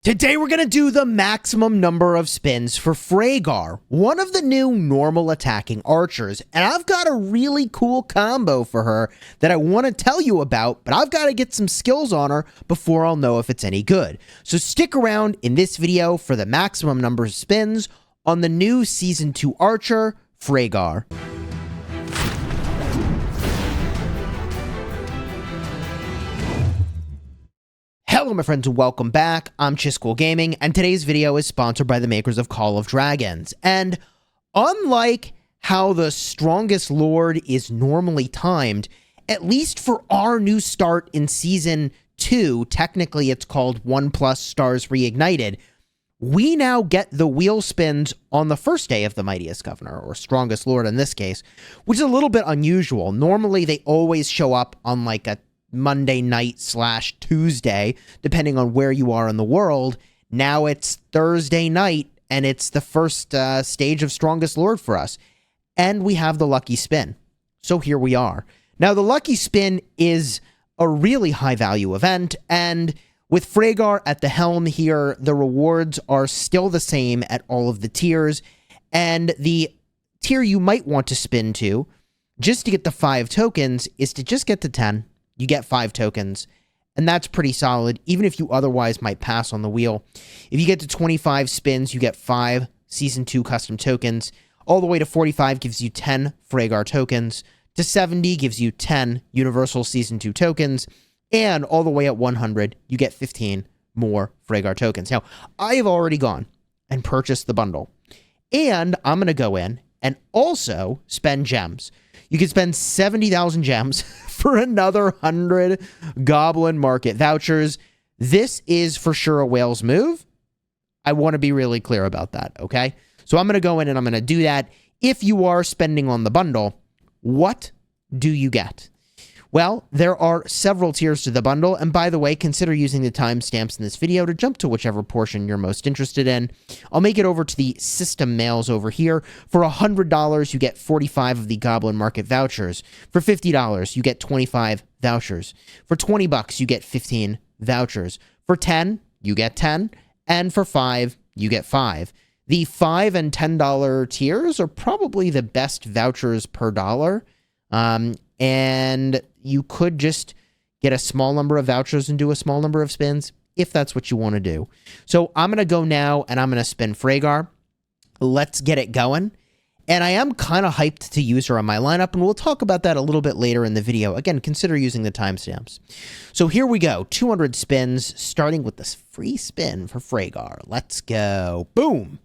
Today we're going to do the maximum number of spins for Ffraegar, one of the new normal attacking archers, and I've got a really cool combo for her that I want to tell you about, but I've got to get some skills on her before I'll know if it's any good. So stick around in this video for the maximum number of spins on the new Season 2 archer, Ffraegar. Hello my friends and welcome back. I'm Chisgule Gaming, and today's video is sponsored by the makers of Call of Dragons. And unlike how the strongest lord is normally timed, at least for our new start in Season 2, technically it's called 1+ Stars Reignited, we now get the wheel spins on the first day of the Mightiest Governor, or Strongest Lord in this case, which is a little bit unusual. Normally they always show up on like a Monday night / Tuesday, depending on where you are in the world. Now it's Thursday night, and it's the first stage of Strongest Lord for us. And we have the lucky spin. So here we are. Now, the lucky spin is a really high value event, and with Ffraegar at the helm here, the rewards are still the same at all of the tiers, and the tier you might want to spin to, just to get the 5 tokens, is to just get to 10. You get 5 tokens, and that's pretty solid, even if you otherwise might pass on the wheel. If you get to 25 spins, you get 5 Season 2 custom tokens. All the way to 45 gives you 10 Ffraegar tokens. To 70 gives you 10 Universal Season 2 tokens. And all the way at 100, you get 15 more Ffraegar tokens. Now, I have already gone and purchased the bundle. And I'm going to go in and also spend gems. You can spend 70,000 gems for another 100 Goblin Market vouchers. This is for sure a whale's move. I want to be really clear about that, okay? So I'm going to go in and I'm going to do that. If you are spending on the bundle, what do you get? Well, there are several tiers to the bundle, and by the way, consider using the timestamps in this video to jump to whichever portion you're most interested in. I'll make it over to the system mails over here. For $100, you get 45 of the Goblin Market vouchers. For $50, you get 25 vouchers. For $20, you get 15 vouchers. For 10, you get 10, and for 5, you get 5. The $5 and $10 tiers are probably the best vouchers per dollar. And you could just get a small number of vouchers and do a small number of spins if that's what you want to do. So I'm going to go now and I'm going to spin Ffraegar. Let's get it going. And I am kind of hyped to use her on my lineup, and we'll talk about that a little bit later in the video. Again, consider using the timestamps. So here we go. 200 spins, starting with this free spin for Ffraegar. Let's go. Boom.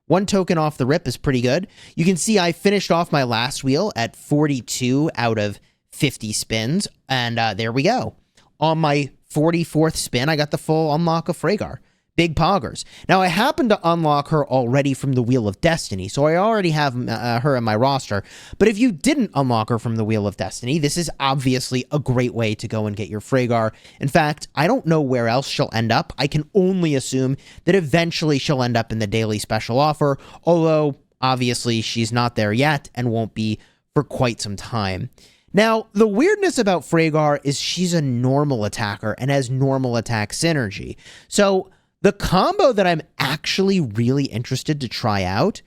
1 token off the rip is pretty good. You can see I finished off my last wheel at 42 out of 50 spins, and there we go. On my 44th spin, I got the full unlock of Ffraegar. Big poggers. Now, I happen to unlock her already from the Wheel of Destiny, so I already have her in my roster. But if you didn't unlock her from the Wheel of Destiny, this is obviously a great way to go and get your Ffraegar. In fact, I don't know where else she'll end up. I can only assume that eventually she'll end up in the daily special offer, although obviously she's not there yet and won't be for quite some time. Now, the weirdness about Ffraegar is she's a normal attacker and has normal attack synergy. So the combo that I'm actually really interested to try out,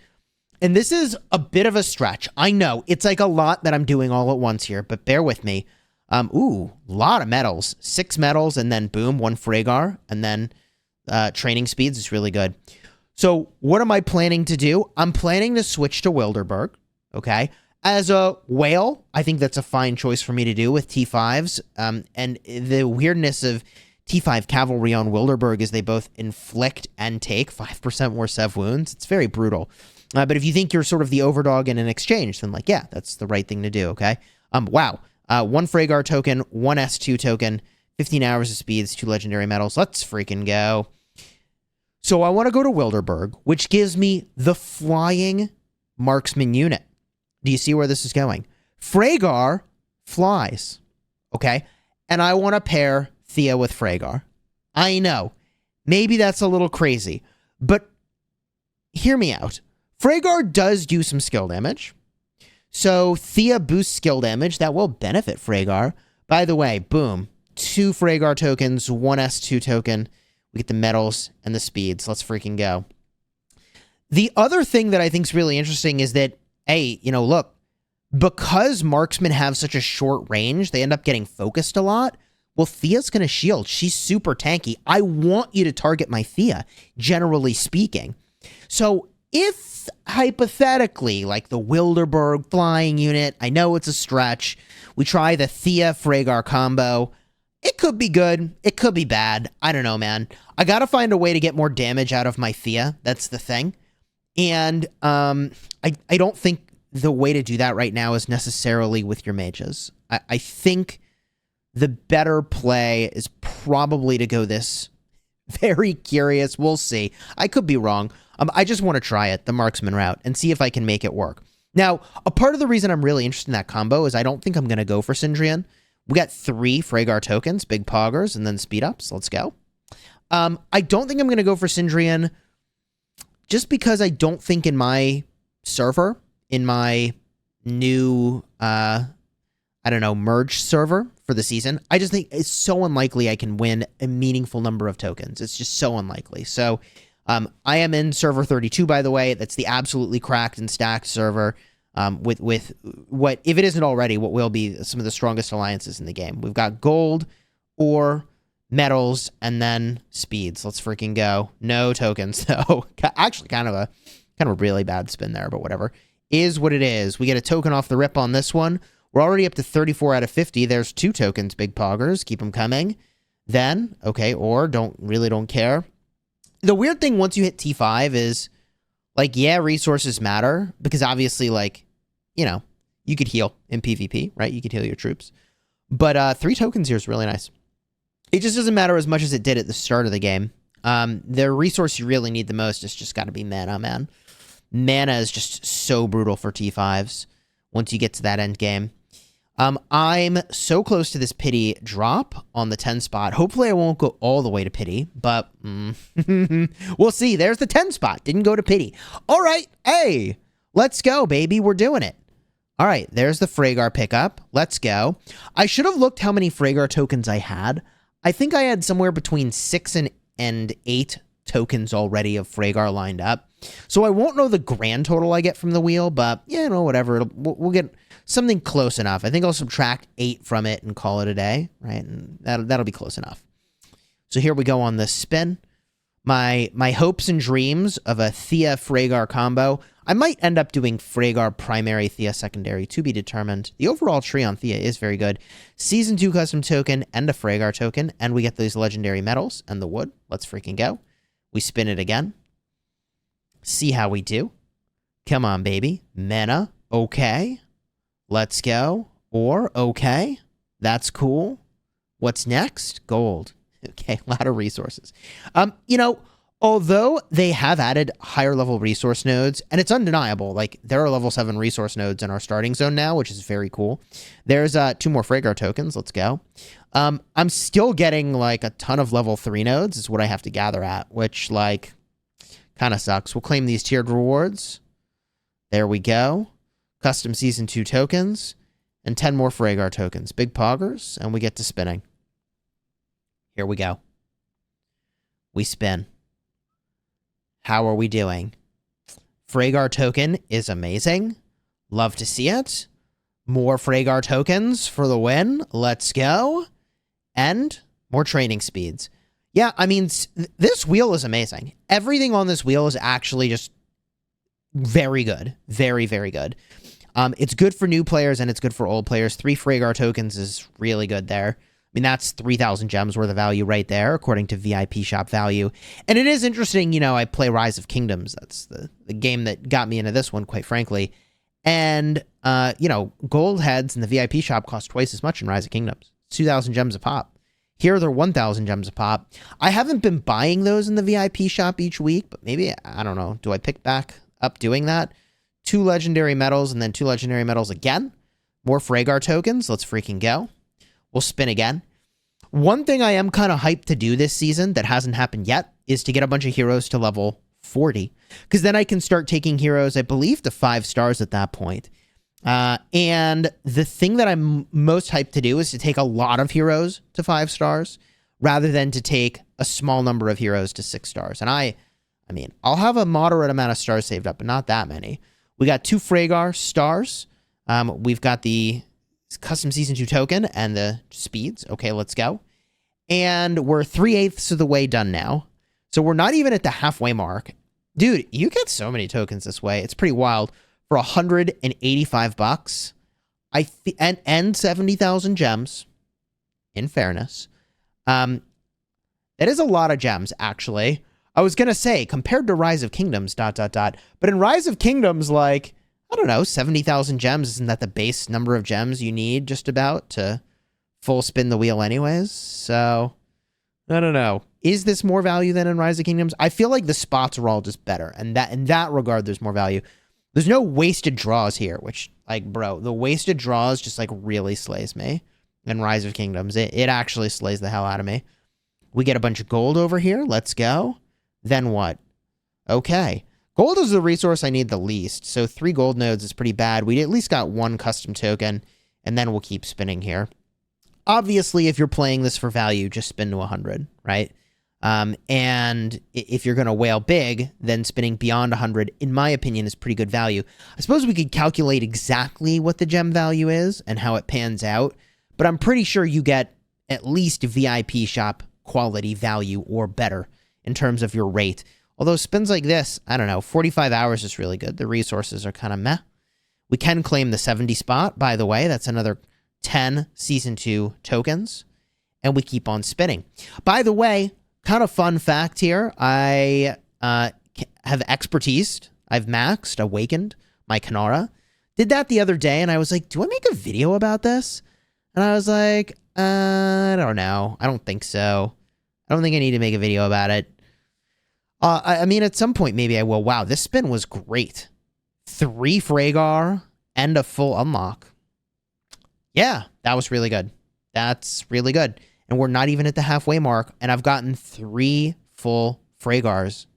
and this is a bit of a stretch. I know, it's like a lot that I'm doing all at once here, but bear with me. Ooh, a lot of medals. 6 medals, and then boom, 1 Ffraegar, and then training speeds is really good. So what am I planning to do? I'm planning to switch to Wilderberg, okay? As a whale, I think that's a fine choice for me to do with T5s, and the weirdness of T5 Cavalry on Wilderberg is they both inflict and take 5% more sev wounds. It's very brutal. But if you think you're sort of the overdog in an exchange, then like, yeah, that's the right thing to do, okay? Wow. 1 Ffraegar token, 1 S2 token, 15 hours of speeds, 2 legendary medals. Let's freaking go. So I want to go to Wilderberg, which gives me the flying marksman unit. Do you see where this is going? Ffraegar flies, okay? And I want to pair Thea with Ffraegar. I know, maybe that's a little crazy, but hear me out. Ffraegar does do some skill damage, so Thea boosts skill damage. That will benefit Ffraegar. By the way, boom, 2 Ffraegar tokens, 1 S2 token. We get the metals and the speeds. Let's freaking go. The other thing that I think is really interesting is that, hey, you know, look, because marksmen have such a short range, they end up getting focused a lot. Well, Thea's going to shield. She's super tanky. I want you to target my Thea, generally speaking. So if, hypothetically, like the Wilderberg flying unit, I know it's a stretch, we try the Thea-Ffraegar combo, it could be good. It could be bad. I don't know, man. I got to find a way to get more damage out of my Thea. That's the thing. And I don't think the way to do that right now is necessarily with your mages. I think the better play is probably to go this. Very curious. We'll see. I could be wrong. I just want to try it, the marksman route, and see if I can make it work. Now, a part of the reason I'm really interested in that combo is I don't think I'm going to go for Sindrian. We got 3 Ffraegar tokens, big poggers, and then speed ups. Let's go. I don't think I'm going to go for Sindrian just because I don't think in my server, in my new, I don't know, merge server for the season, I just think it's so unlikely I can win a meaningful number of tokens. It's just so unlikely. So I am in server 32, by the way. That's the absolutely cracked and stacked server with what, if it isn't already, what will be some of the strongest alliances in the game. We've got gold, ore, metals, and then speeds. Let's freaking go. No tokens, though. Actually, kind of a really bad spin there, but whatever. Is what it is. We get a token off the rip on this one. We're already up to 34 out of 50. There's 2 tokens, big poggers. Keep them coming. Then, okay, or don't care. The weird thing once you hit T5 is, like, yeah, resources matter, because obviously, like, you know, you could heal in PvP, right? You could heal your troops. But 3 tokens here is really nice. It just doesn't matter as much as it did at the start of the game. The resource you really need the most is just got to be mana, man. Mana is just so brutal for T5s once you get to that end game. I'm so close to this pity drop on the 10 spot. Hopefully I won't go all the way to pity, but we'll see. There's the 10 spot. Didn't go to pity. All right. Hey, let's go, baby. We're doing it. All right. There's the Ffraegar pickup. Let's go. I should have looked how many Ffraegar tokens I had. I think I had somewhere between 6 and 8 tokens already of Ffraegar lined up. So I won't know the grand total I get from the wheel, but, yeah, you know, whatever. We'll get something close enough. I think I'll subtract 8 from it and call it a day, right? And that'll be close enough. So here we go on this spin. My hopes and dreams of a Thea-Ffraegar combo. I might end up doing Ffraegar primary, Thea secondary, to be determined. The overall tree on Thea is very good. Season 2 custom token and a Ffraegar token, and we get those legendary metals and the wood. Let's freaking go. We spin it again. See how we do. Come on, baby. Mana. Okay. Let's go. Or, okay. That's cool. What's next? Gold. Okay, a lot of resources. You know, although they have added higher level resource nodes, and it's undeniable, like, there are level 7 resource nodes in our starting zone now, which is very cool. There's 2 more Ffraegar tokens. Let's go. I'm still getting, like, a ton of level 3 nodes is what I have to gather at, which, like, kind of sucks. We'll claim these tiered rewards. There we go. Custom Season 2 tokens, and 10 more Ffraegar tokens. Big poggers, and we get to spinning. Here we go. We spin. How are we doing? Ffraegar token is amazing. Love to see it. More Ffraegar tokens for the win. Let's go. And more training speeds. Yeah, I mean, this wheel is amazing. Everything on this wheel is actually just very good. Very, very good. It's good for new players and it's good for old players. 3 Ffraegar tokens is really good there. I mean, that's 3,000 gems worth of value right there, according to VIP shop value. And it is interesting, you know, I play Rise of Kingdoms. That's the game that got me into this one, quite frankly. And, you know, gold heads in the VIP shop cost twice as much in Rise of Kingdoms. 2,000 gems a pop. Here, they're 1,000 gems a pop. I haven't been buying those in the VIP shop each week, but maybe, I don't know, do I pick back up doing that? 2 legendary metals and then 2 legendary metals again. More Ffraegar tokens. Let's freaking go. We'll spin again. One thing I am kind of hyped to do this season that hasn't happened yet is to get a bunch of heroes to level 40. Because then I can start taking heroes, I believe, to 5 stars at that point. And the thing that I'm most hyped to do is to take a lot of heroes to 5 stars rather than to take a small number of heroes to 6 stars. And I mean, I'll have a moderate amount of stars saved up, but not that many. We got 2 Ffraegar stars. We've got the custom season 2 token and the speeds. Okay, let's go. And we're 3/8 of the way done now. So we're not even at the halfway mark. Dude, you get so many tokens this way. It's pretty wild. For $185, and 70,000 gems, in fairness. That is a lot of gems, actually. I was going to say, compared to Rise of Kingdoms, ... But in Rise of Kingdoms, like, I don't know, 70,000 gems, isn't that the base number of gems you need just about to full spin the wheel anyways? So, I don't know. Is this more value than in Rise of Kingdoms? I feel like the spots are all just better, and that in that regard, there's more value. There's no wasted draws here, which, like, bro, the wasted draws just, like, really slays me in Rise of Kingdoms. It actually slays the hell out of me. We get a bunch of gold over here. Let's go. Then what? Okay. Gold is the resource I need the least, so 3 gold nodes is pretty bad. We at least got 1 custom token, and then we'll keep spinning here. Obviously, if you're playing this for value, just spin to 100, right? And if you're going to whale big, then spinning beyond 100, in my opinion, is pretty good value. I suppose we could calculate exactly what the gem value is and how it pans out, but I'm pretty sure you get at least VIP shop quality value or better in terms of your rate. Although spins like this, I don't know, 45 hours is really good. The resources are kind of meh. We can claim the 70 spot, by the way. That's another 10 Season 2 tokens. And we keep on spinning. By the way, kind of fun fact here. I have expertise. I've maxed, awakened my Kanara. Did that the other day, and I was like, do I make a video about this? And I was like, I don't know. I don't think so. I don't think I need to make a video about it. I mean, at some point, maybe I will. Wow, this spin was great. 3 Ffraegar and a full unlock. Yeah, that was really good. That's really good. And we're not even at the halfway mark, and I've gotten 3 full Ffraegars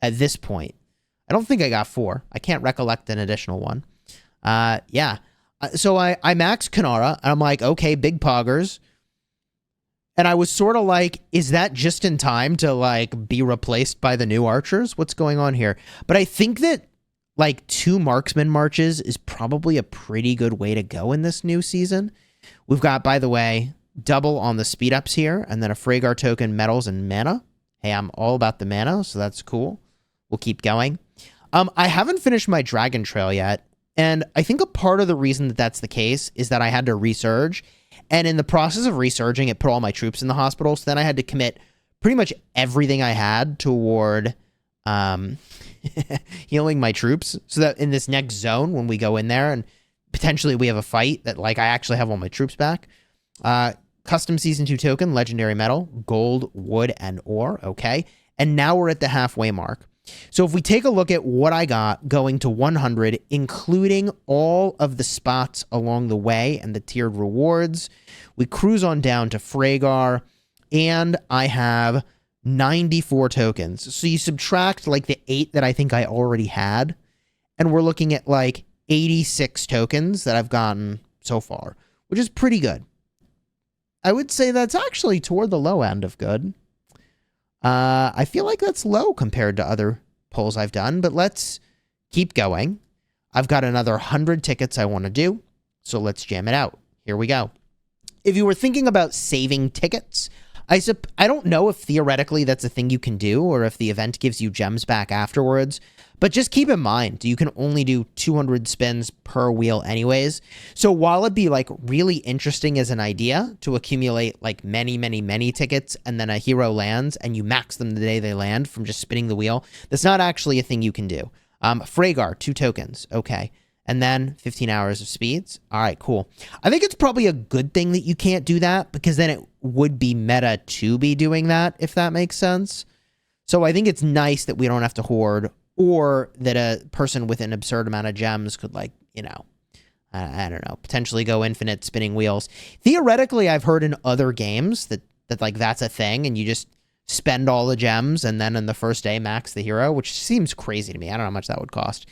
at this point. I don't think I got 4. I can't recollect an additional one. Yeah. So I maxed Kanara, and I'm like, okay, big poggers. And I was sort of like, is that just in time to, like, be replaced by the new archers? What's going on here? But I think that, like, 2 marksman marches is probably a pretty good way to go in this new season. We've got, by the way, double on the speed ups here, and then a Ffraegar token, metals, and mana. Hey, I'm all about the mana, so that's cool. We'll keep going. I haven't finished my Dragon Trail yet, and I think a part of the reason that that's the case is that I had to resurge. And in the process of resurging, it put all my troops in the hospital. So then I had to commit pretty much everything I had toward healing my troops. So that in this next zone, when we go in there and potentially we have a fight, that like I actually have all my troops back. Custom Season 2 token, legendary metal, gold, wood, and ore. Okay. And now we're at the halfway mark. So if we take a look at what I got going to 100, including all of the spots along the way and the tiered rewards, we cruise on down to Ffraegar, and I have 94 tokens. So you subtract like the 8 that I think I already had, and we're looking at like 86 tokens that I've gotten so far, which is pretty good. I would say that's actually toward the low end of good. I feel like that's low compared to other polls I've done, but let's keep going. I've got another 100 tickets I want to do, so let's jam it out. Here we go. If you were thinking about saving tickets, I don't know if theoretically that's a thing you can do or if the event gives you gems back afterwards, but just keep in mind, you can only do 200 spins per wheel anyways. So while it'd be like really interesting as an idea to accumulate like many tickets and then a hero lands and you max them the day they land from just spinning the wheel, that's not actually a thing you can do. Ffraegar, 2 tokens. Okay. And then 15 hours of speeds. All right, cool. I think it's probably a good thing that you can't do that because then it would be meta to be doing that, if that makes sense. So I think it's nice that we don't have to hoard or that a person with an absurd amount of gems could like, you know, I don't know, potentially go infinite spinning wheels. Theoretically, I've heard in other games that like that's a thing and you just spend all the gems and then in the first day max the hero, which seems crazy to me. I don't know how much that would cost.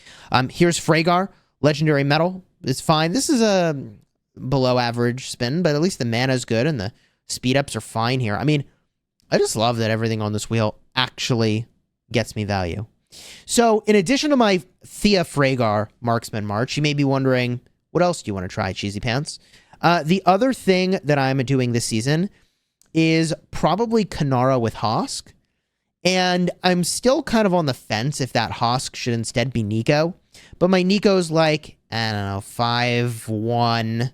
Here's Ffraegar. Legendary metal is fine. This is a below average spin, but at least the mana is good and the speed ups are fine here. I mean, I just love that everything on this wheel actually gets me value. So in addition to my Ffraegar Marksman March, you may be wondering, what else do you want to try, Cheesy Pants? The other thing that I'm doing this season is probably Kanara with Hosk. And I'm still kind of on the fence if that Hosk should instead be Nico. But my Nico's like, I don't know, 5'1",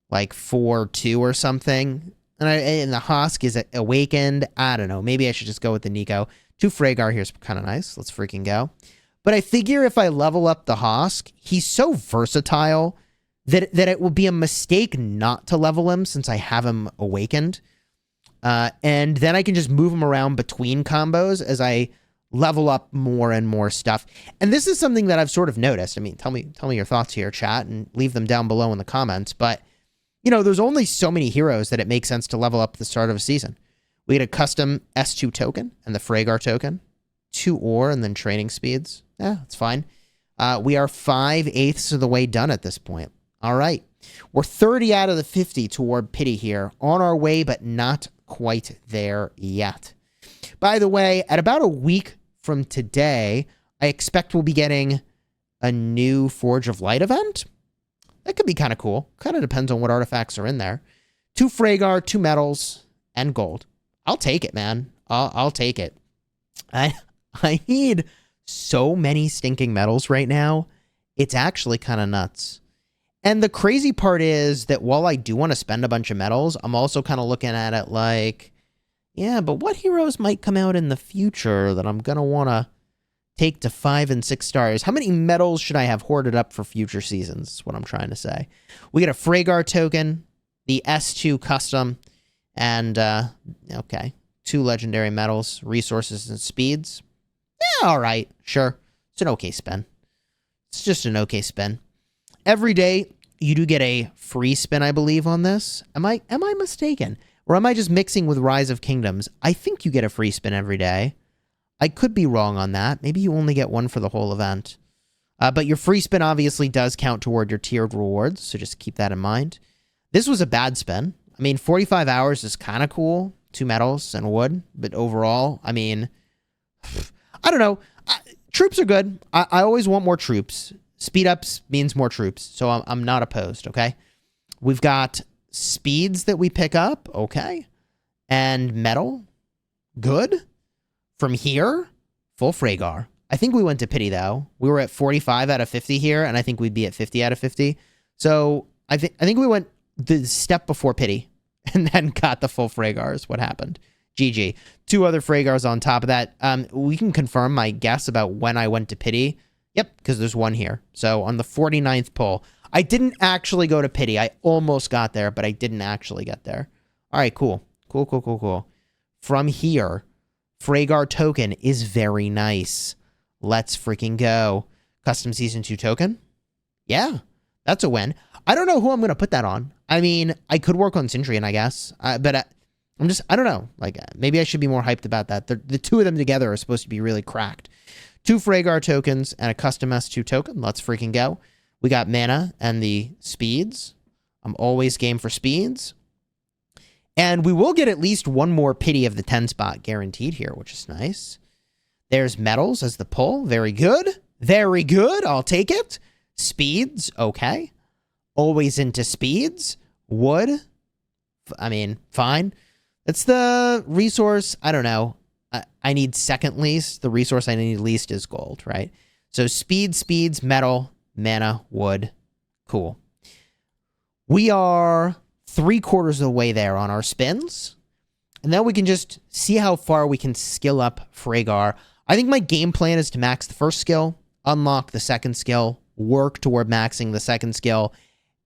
like 4'2" or something. And the Hosk is awakened. I don't know. Maybe I should just go with the Nico. 2 Ffraegar here's kind of nice. Let's freaking go. But I figure if I level up the Hosk, he's so versatile that it will be a mistake not to level him since I have him awakened. And then I can just move him around between combos as I level up more and more stuff. And this is something that I've sort of noticed. I mean, tell me your thoughts here, chat, and leave them down below in the comments. But, you know, there's only so many heroes that it makes sense to level up at the start of a season. We get a custom S2 token and the Ffraegar token, 2 ore, and then training speeds. Yeah, that's fine. We are 5/8 of the way done at this point. All right. We're 30 out of the 50 toward pity here. On our way, but not quite there yet. By the way, at about a week from today, I expect we'll be getting a new Forge of Light event. That could be kind of cool. Kind of depends on what artifacts are in there. 2 Ffraegar, 2 metals, and gold. I'll take it, man. I'll take it. I need so many stinking metals right now. It's actually kind of nuts. And the crazy part is that while I do want to spend a bunch of metals, I'm also kind of looking at it like, yeah, but what heroes might come out in the future that I'm going to want to take to 5 and 6 stars? How many metals should I have hoarded up for future seasons is what I'm trying to say. We get a Ffraegar token, the S2 custom, and, okay, 2 legendary metals, resources, and speeds. Yeah, all right, sure. It's an okay spin. It's just an okay spin. Every day, you do get a free spin, I believe, on this. Am I mistaken? Or am I just mixing with Rise of Kingdoms? I think you get a free spin every day. I could be wrong on that. Maybe you only get one for the whole event. But your free spin obviously does count toward your tiered rewards, so just keep that in mind. This was a bad spin. I mean, 45 hours is kind of cool. 2 metals and wood. But overall, I mean, I don't know. Troops are good. I always want more troops. Speed ups means more troops, so I'm not opposed, okay? We've got speeds that we pick up, okay? And metal, good. From here, full Ffraegar. I think we went to pity, though. We were at 45 out of 50 here, and I think we'd be at 50 out of 50. So I think we went the step before pity, and then got the full Ffraegar is what happened. GG. 2 other Ffraegars on top of that. We can confirm my guess about when I went to pity. Yep, because there's one here. So on the 49th pull, I didn't actually go to pity. I almost got there, but I didn't actually get there. All right, cool. Cool. From here, Ffraegar token is very nice. Let's freaking go. Custom Season 2 token? Yeah, that's a win. I don't know who I'm going to put that on. I mean, I could work on Sindrian, I guess. But I don't know. Like, maybe I should be more hyped about that. The 2 of them together are supposed to be really cracked. 2 Ffraegar tokens and a custom S2 token. Let's freaking go. We got mana and the speeds. I'm always game for speeds. And we will get at least one more pity of the 10 spot guaranteed here, which is nice. There's metals as the pull. Very good. Very good. I'll take it. Speeds. Okay. Always into speeds. Wood. I mean, fine. That's the resource. I don't know. I need second least. The resource I need least is gold, right? So speeds, metal, mana, wood. Cool. We are 3/4 of the way there on our spins. And then we can just see how far we can skill up Ffraegar. I think my game plan is to max the first skill, unlock the second skill, work toward maxing the second skill,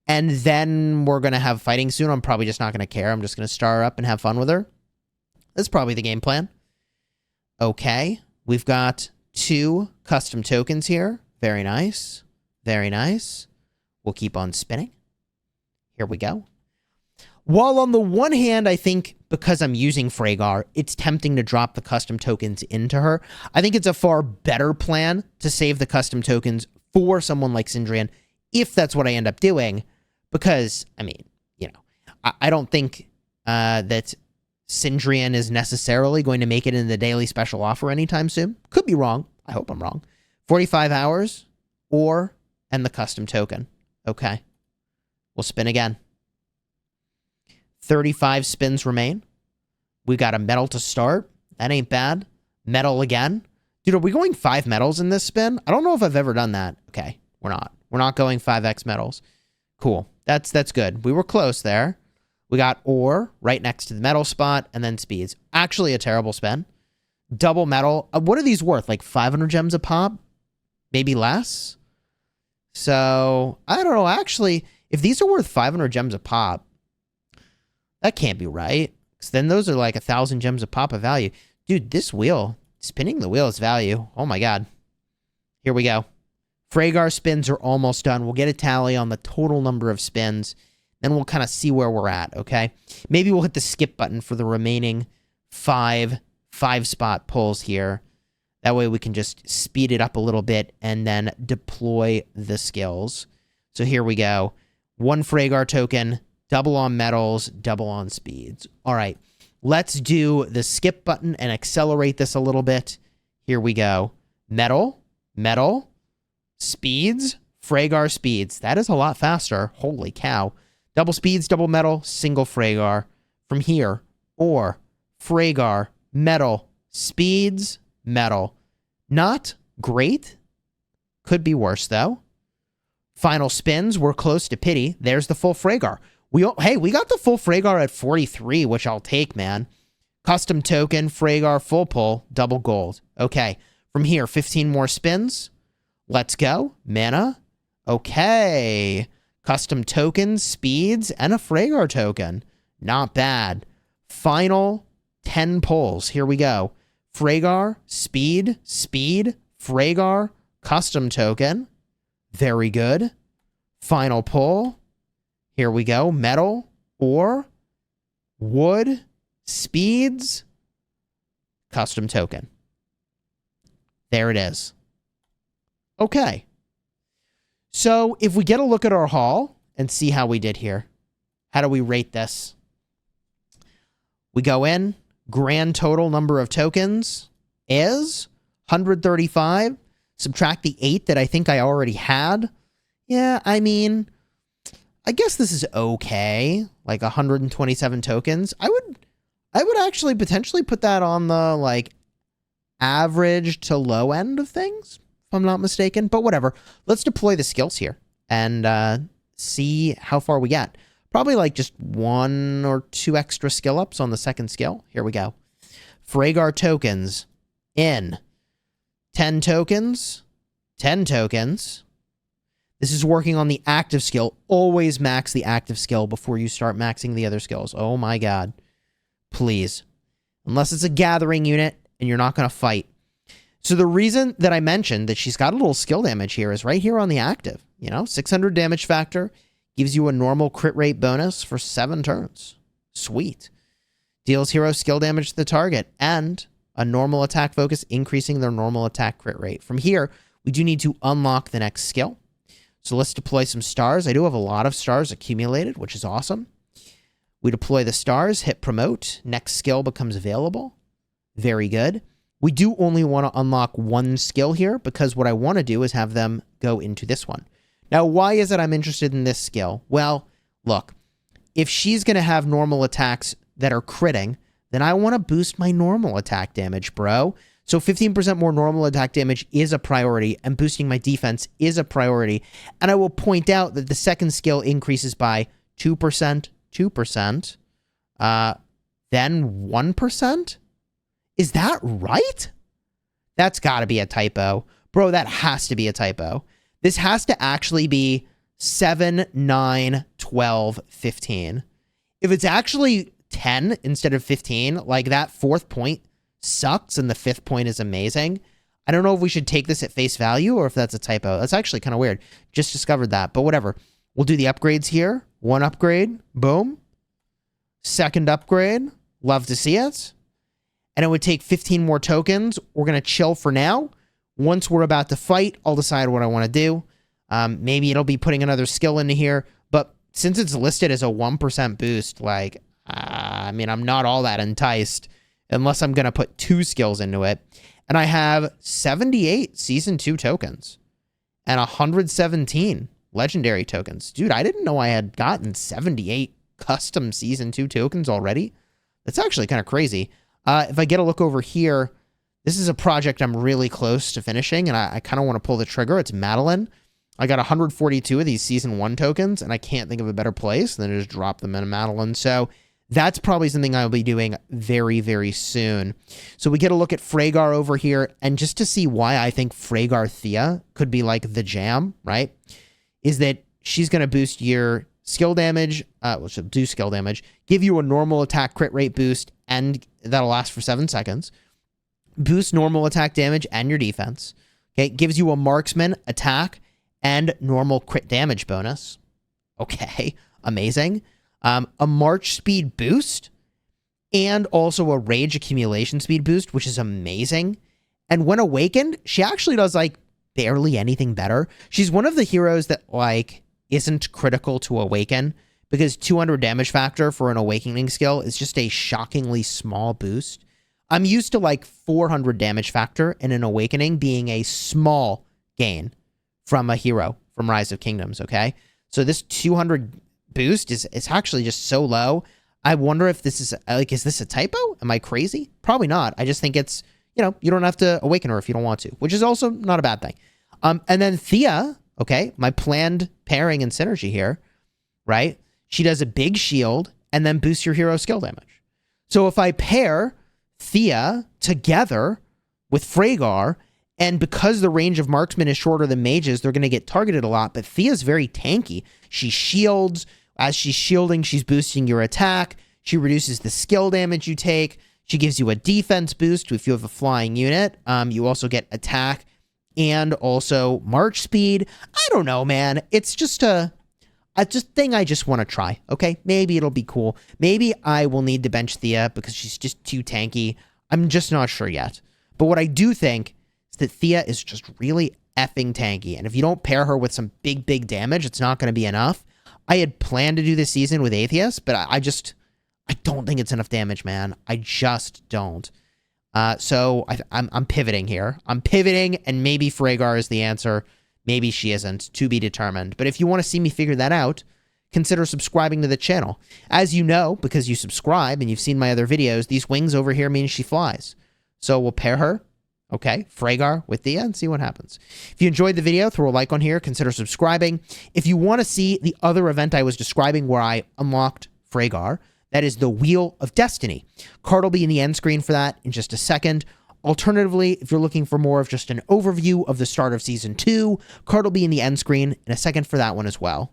and then we're going to have fighting soon. I'm probably just not going to care. I'm just going to star her up and have fun with her. That's probably the game plan. Okay, we've got 2 custom tokens here. Very nice. Very nice. We'll keep on spinning. Here we go. While on the one hand, I think because I'm using Ffraegar, it's tempting to drop the custom tokens into her. I think it's a far better plan to save the custom tokens for someone like Sindrian, if that's what I end up doing. Because, I mean, you know, I don't think that Sindrian is necessarily going to make it in the daily special offer anytime soon. Could be wrong. I hope I'm wrong. 45 hours and the custom token. Okay. We'll spin again. 35 spins remain. We got a medal to start. That ain't bad. Medal again. Dude, are we going 5 medals in this spin? I don't know if I've ever done that. Okay, we're not. We're not going 5x medals. Cool. That's good. We were close there. We got ore right next to the medal spot, and then speeds. Actually a terrible spin. Double medal. What are these worth? Like 500 gems a pop? Maybe less? So, I don't know. Actually, if these are worth 500 gems a pop, that can't be right. Because then those are like 1,000 gems a pop of value. Dude, this wheel, spinning the wheel is value. Oh my god. Here we go. Ffraegar spins are almost done. We'll get a tally on the total number of spins. Then we'll kind of see where we're at, okay? Maybe we'll hit the skip button for the remaining 5 spot pulls here. That way we can just speed it up a little bit and then deploy the skills. So here we go. 1 Ffraegar token, double on medals, double on speeds. All right, let's do the skip button and accelerate this a little bit. Here we go. Medal, speeds, Ffraegar speeds. That is a lot faster. Holy cow. Double speeds, double medal, single Ffraegar. From here, or Ffraegar, medal, speeds, medal. Not great. Could be worse, though. Final spins, we're close to pity. There's the full Ffraegar. Hey, we got the full Ffraegar at 43, which I'll take, man. Custom token, Ffraegar, full pull, double gold. Okay, from here, 15 more spins. Let's go. Mana. Okay. Custom tokens, speeds, and a Ffraegar token. Not bad. Final 10 pulls. Here we go. Ffraegar, speed, Ffraegar, custom token. Very good. Final pull. Here we go. Metal, ore, wood, speeds, custom token. There it is. Okay. So if we get a look at our haul and see how we did here, how do we rate this? We go in, grand total number of tokens is 135. Subtract the 8 that I think I already had. Yeah, I mean, I guess this is okay. Like 127 tokens. I would actually potentially put that on the like average to low end of things, if I'm not mistaken. But whatever. Let's deploy the skills here and see how far we get. Probably like just 1 or 2 extra skill ups on the second skill. Here we go. Ffraegar tokens in 10 tokens, 10 tokens. This is working on the active skill. Always max the active skill before you start maxing the other skills. Oh my god. Please. Unless it's a gathering unit and you're not going to fight. So the reason that I mentioned that she's got a little skill damage here is right here on the active. You know, 600 damage factor gives you a normal crit rate bonus for 7 turns. Sweet. Deals hero skill damage to the target and a normal attack focus, increasing their normal attack crit rate. From here, we do need to unlock the next skill. So let's deploy some stars. I do have a lot of stars accumulated, which is awesome. We deploy the stars, hit promote. Next skill becomes available. Very good. We do only want to unlock 1 skill here because what I want to do is have them go into this one. Now, why is it I'm interested in this skill? Well, look, if she's going to have normal attacks that are critting, then I want to boost my normal attack damage, bro. So 15% more normal attack damage is a priority, and boosting my defense is a priority. And I will point out that the second skill increases by 2%, 2%, then 1%? Is that right? That's got to be a typo. Bro, that has to be a typo. This has to actually be 7, 9, 12, 15. If it's actually 10 instead of 15, like that 4th point sucks and the 5th point is amazing. I don't know if we should take this at face value or if that's a typo. That's actually kind of weird. Just discovered that, but whatever. We'll do the upgrades here. 1 upgrade, boom. 2nd upgrade, love to see it. And it would take 15 more tokens. We're going to chill for now. Once we're about to fight, I'll decide what I want to do. Maybe it'll be putting another skill into here. But since it's listed as a 1% boost, like, I mean, I'm not all that enticed unless I'm going to put 2 skills into it. And I have 78 Season 2 tokens and 117 Legendary tokens. Dude, I didn't know I had gotten 78 custom Season 2 tokens already. That's actually kind of crazy. If I get a look over here, this is a project I'm really close to finishing, and I kind of want to pull the trigger. It's Madeline. I got 142 of these Season 1 tokens, and I can't think of a better place than to just drop them in Madeline. So that's probably something I'll be doing very, very soon. So we get a look at Ffraegar over here, and just to see why I think Ffraegar Thea could be like the jam, right, is that she's going to boost your skill damage, well, she'll do skill damage, give you a normal attack crit rate boost, and that'll last for 7 seconds. Boost normal attack damage and your defense. Okay, gives you a marksman attack and normal crit damage bonus. Okay, amazing. A march speed boost and also a rage accumulation speed boost, which is amazing. And when awakened, she actually does like barely anything better. She's one of the heroes that like isn't critical to awaken because 200 damage factor for an awakening skill is just a shockingly small boost. I'm used to like 400 damage factor in an awakening being a small gain from a hero from Rise of Kingdoms, okay? So this 200 boost is actually just so low. I wonder if this is, like, is this a typo? Am I crazy? Probably not. I just think it's, you know, you don't have to awaken her if you don't want to, which is also not a bad thing. And then Thea, okay, my planned pairing and synergy here, right? She does a big shield and then boosts your hero skill damage. So if I pair Thea together with Ffraegar, and because the range of marksmen is shorter than mages, they're going to get targeted a lot, but Thea's very tanky. She shields. As she's shielding, she's boosting your attack. She reduces the skill damage you take. She gives you a defense boost if you have a flying unit. You also get attack and also march speed. I don't know, man. It's just a thing I just want to try, okay? Maybe it'll be cool. Maybe I will need to bench Thea because she's just too tanky. I'm just not sure yet. But what I do think is that Thea is just really effing tanky. And if you don't pair her with some big, big damage, it's not going to be enough. I had planned to do this season with Atheist, but I don't think it's enough damage, man. I just don't. So I'm pivoting here. I'm pivoting, and maybe Ffraegar is the answer. Maybe she isn't, to be determined. But if you want to see me figure that out, consider subscribing to the channel. As you know, because you subscribe and you've seen my other videos, these wings over here mean she flies. So we'll pair her, okay, Ffraegar with Thea, and see what happens. If you enjoyed the video, throw a like on here, consider subscribing. If you want to see the other event I was describing where I unlocked Ffraegar, that is the Wheel of Destiny. Card will be in the end screen for that in just a second. Alternatively, if you're looking for more of just an overview of the start of Season 2, card will be in the end screen in a second for that one as well.